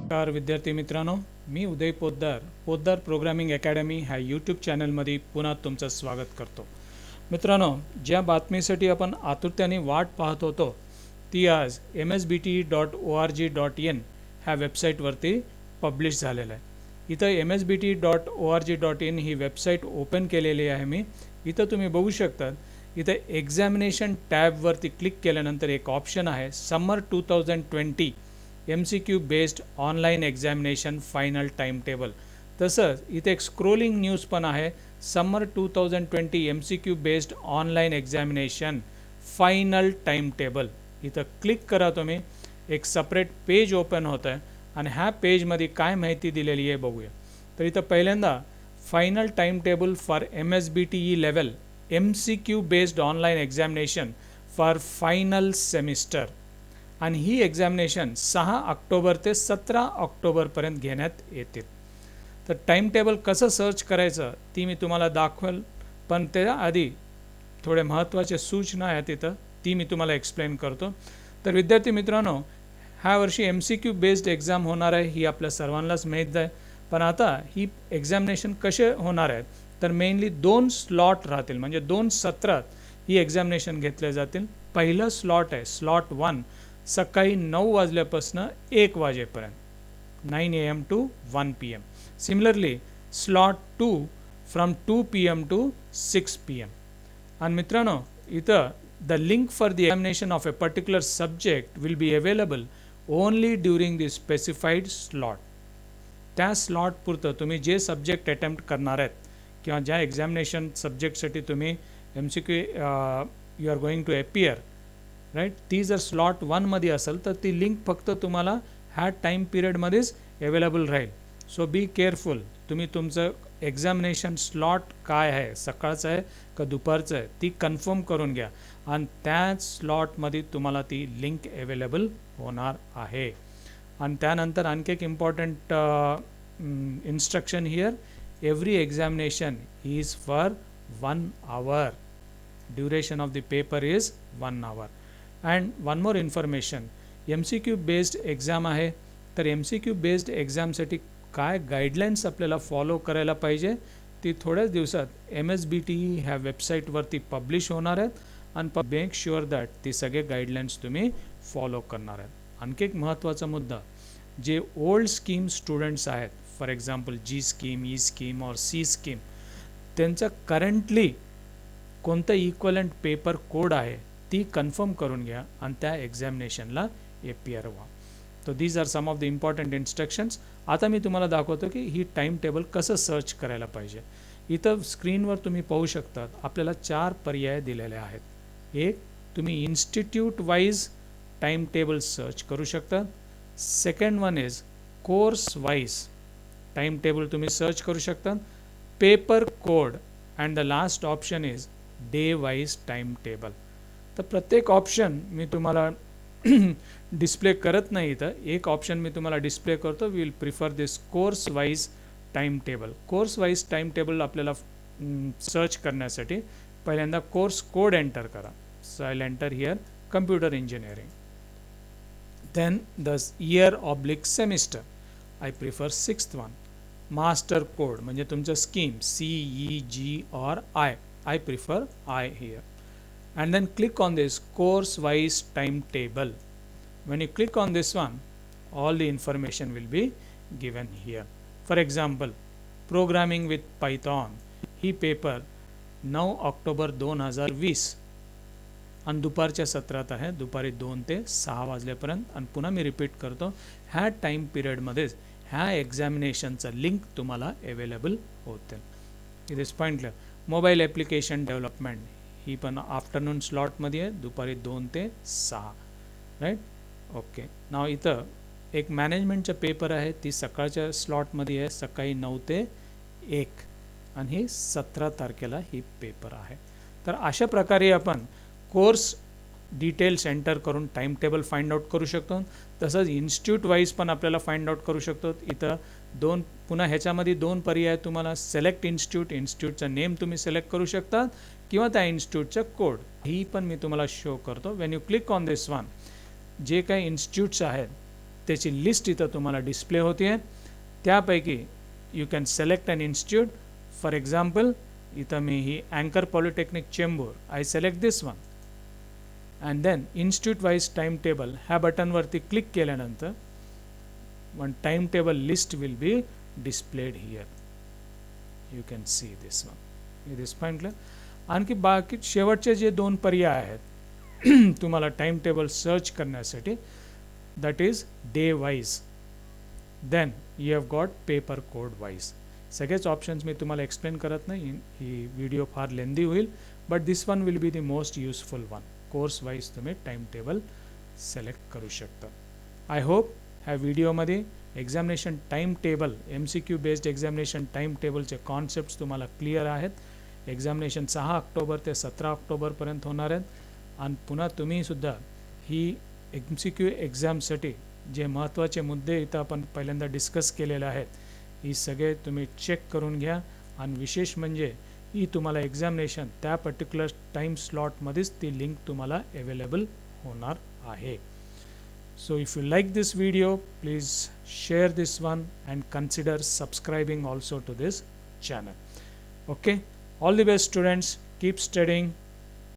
नमस्कार विद्यार्थी मित्रांनो, मी उदय पोद्दार प्रोग्रामिंग अकॅडमी ह्या यूट्यूब चॅनलमध्ये पुन्हा तुमचं स्वागत करतो. मित्रांनो, ज्या बातमीसाठी आपण आतुरतेने वाट पाहत होतो ती आज msbt.org.in ह्या वेबसाईटवरती पब्लिश झालेलं आहे. इथं msbt.org.in ही वेबसाईट ओपन केलेली आहे मी. इथं तुम्ही बघू शकता, इथं एक्झामिनेशन टॅबवरती क्लिक केल्यानंतर एक ऑप्शन आहे समर 2020 MCQ based online examination final time table. तसंच इथे एक स्क्रोलिंग न्यूज पण आहे समर 2020 MCQ based online examination final time table. इथं क्लिक करा तुम्ही, एक सेपरेट पेज ओपन होतं आहे आणि ह्या पेजमध्ये काय माहिती दिलेली आहे बघूया. तर इथं पहिल्यांदा final time table for MSBTE level MCQ based online examination for final semester, आणि ही एक्झामिनेशन 6 ऑक्टोबर ते 17 ऑक्टोबरपर्यंत घेण्यात येतील. तर टाइम टेबल कसं सर्च करायचं ती मी तुम्हाला दाखवेल, पण त्याआधी थोडे महत्त्वाचे सूचना आहेत तिथं, ती मी तुम्हाला एक्सप्लेन करतो. तर विद्यार्थी मित्रांनो, ह्या वर्षी MCQ बेस्ड एक्झाम होणार आहे ही आपल्या सर्वांनाच माहीत आहे. पण आता ही एक्झामिनेशन कसे होणार आहेत, तर मेनली 2 स्लॉट राहतील, म्हणजे 2 सत्रात ही एक्झामिनेशन घेतले जातील. पहिलं स्लॉट आहे स्लॉट 1 सकाळी 9 वाजल्यापासून 1 वाजेपर्यंत 9 AM to 1 PM. Similarly slot 2 from 2 PM to 6 PM. आणि मित्रांनो, इथं the link for the examination of A particular subject will be available only during the specified slot. त्या स्लॉट पुरतं तुम्ही जे सब्जेक्ट अटेम्प्ट करणार आहेत किंवा ज्या एक्झामिनेशन सब्जेक्टसाठी तुम्ही MCQ you are going to appear right, ती जर स्लॉट 1मध्ये असेल तर ती लिंक फक्त तुम्हाला ह्या टाईम पिरियडमध्येच अवेलेबल राहील. So be careful. तुम्ही तुमचं एक्झामिनेशन स्लॉट काय आहे, सकाळचं आहे का दुपारचं आहे, ती कन्फर्म करून घ्या आणि त्याच स्लॉटमध्ये तुम्हाला ती लिंक अवेलेबल होणार आहे. आणि त्यानंतर आणखी एक important instruction here, every examination is for 1 hour. Duration of the paper is 1 hour. And one more information, MCQ based exam आहे, तर MCQ बेस्ड एक्झामसाठी काय गाईडलाईन्स आपल्याला फॉलो करायला पाहिजे ती थोड्याच दिवसात MSBTE ह्या वेबसाईटवरती पब्लिश होणार आहेत आणि मेक शुअर दॅट ती सगळे गाईडलाईन्स तुम्ही फॉलो करणार आहेत. आणखी एक महत्त्वाचा मुद्दा, जे ओल्ड स्कीम स्टुडंट्स आहेत, for example G scheme, E scheme और C स्कीम, त्यांचं करंटली कोणतं इक्वलंट पेपर कोड आहे ती कन्फर्म करून घ्या आणि त्या एक्झामिनेशनला अपियर व्हा. तो these are some of the important instructions. आता मी तुम्हाला दाखवतो की ही टाईम टेबल कसं सर्च करायला पाहिजे. इथं स्क्रीनवर तुम्ही पाहू शकता आपल्याला 4 पर्याय दिलेले आहेत. एक, तुम्ही institute wise time table search करू शकता. Second one is course wise time table तुम्ही सर्च करू शकता. Paper code and the last option is day wise time table. तर प्रत्येक ऑप्शन मी तुम्हाला डिस्प्ले करत नाही, इथं एक ऑप्शन मी तुम्हाला डिस्प्ले करतो. We will prefer this course wise time table. Course wise time table आपल्याला सर्च करण्यासाठी पहिल्यांदा कोर्स कोड एंटर करा. So I will enter here computer engineering. Then the year oblique semester, I prefer 6th one. Master code म्हणजे तुमचं scheme CEG or I prefer I here. And then click on this course wise timetable. When you click on this one, all the information will be given here. For example, programming with Python, he paper 9 October 2020 आणि दुपारच्या सत्रात आहे, दुपारी 2 ते 6 वाजल्यापर्यंत. आणि पुन्हा मी repeat करतो, ह्या टाईम पिरियडमध्येच ह्या एक्झामिनेशनचं लिंक तुम्हाला अवेलेबल होते. इट इज पॉईंटला मोबाईल ॲप्लिकेशन डेव्हलपमेंट ही पण आफ्टरनून स्लॉटमध्ये आहे, दुपारी 2 ते 6 राईट. ओके, नाव इथं एक मॅनेजमेंटचं पेपर आहे, ती सकाळच्या स्लॉटमध्ये आहे, सकाळी 9 ते 1 आणि ही 17 तारखेला ही पेपर आहे. तर अशा प्रकारे आपण कोर्स डिटेल्स एंटर करून टाईम टेबल फाइंड आउट करू शकतो. तसंच इन्स्टिट्यूट वाईज पण आपल्याला फाइंड आउट करू शकतो. इथं पुन्हा ह्याच्यामध्ये 2 पर्याय तुम्हाला, सिलेक्ट इन्स्टिट्यूटचं नेम तुम्ही सिलेक्ट करू शकता किंवा त्या इन्स्टिट्यूटचं कोड, ही पण मी तुम्हाला शो करतो. Wien you click on this one, जे काही इन्स्टिट्यूट्स आहेत त्याची लिस्ट इथं तुम्हाला डिस्प्ले होती आहे. त्यापैकी you can select an institute. For example इथं मी ही अँकर polytechnic Chembur, I select this one and then institute wise time table ह्या बटनवरती क्लिक केल्यानंतर one time table list will be displayed here. You can see this one. Is this point clear? आणखी बाकी शेवटचे जे दोन पर्याय आहेत तुम्हाला टाइम टेबल सर्च करण्यासाठी, that is day wise, then you have got paper code wise. सगळेच ऑप्शन्स मी तुम्हाला एक्सप्लेन करत नाही, ही व्हिडिओ फार लेंदी होईल, but this one will be the most useful one. Course wise तुम्ही टाइम टेबल सिलेक्ट करू शकता. आय होप ह्या व्हिडिओमध्ये examination time table, MCQ based examination time टेबलचे कॉन्सेप्ट्स तुम्हाला क्लिअर आहेत. एक्झामिनेशन 6 ऑक्टोबर ते 17 ऑक्टोबरपर्यंत होणार आहेत. आणि पुन्हा तुम्हीसुद्धा ही MCQ एक्झामसाठी जे महत्त्वाचे मुद्दे इथं आपण पहिल्यांदा डिस्कस केलेले आहेत, ही सगळे तुम्ही चेक करून घ्या. आणि विशेष म्हणजे ही तुम्हाला एक्झामिनेशन त्या पर्टिक्युलर टाईम स्लॉटमध्येच ती लिंक तुम्हाला अवेलेबल होणार आहे. So if you like this video, please share this one and consider subscribing also to this channel. Okay, all the best students, keep studying.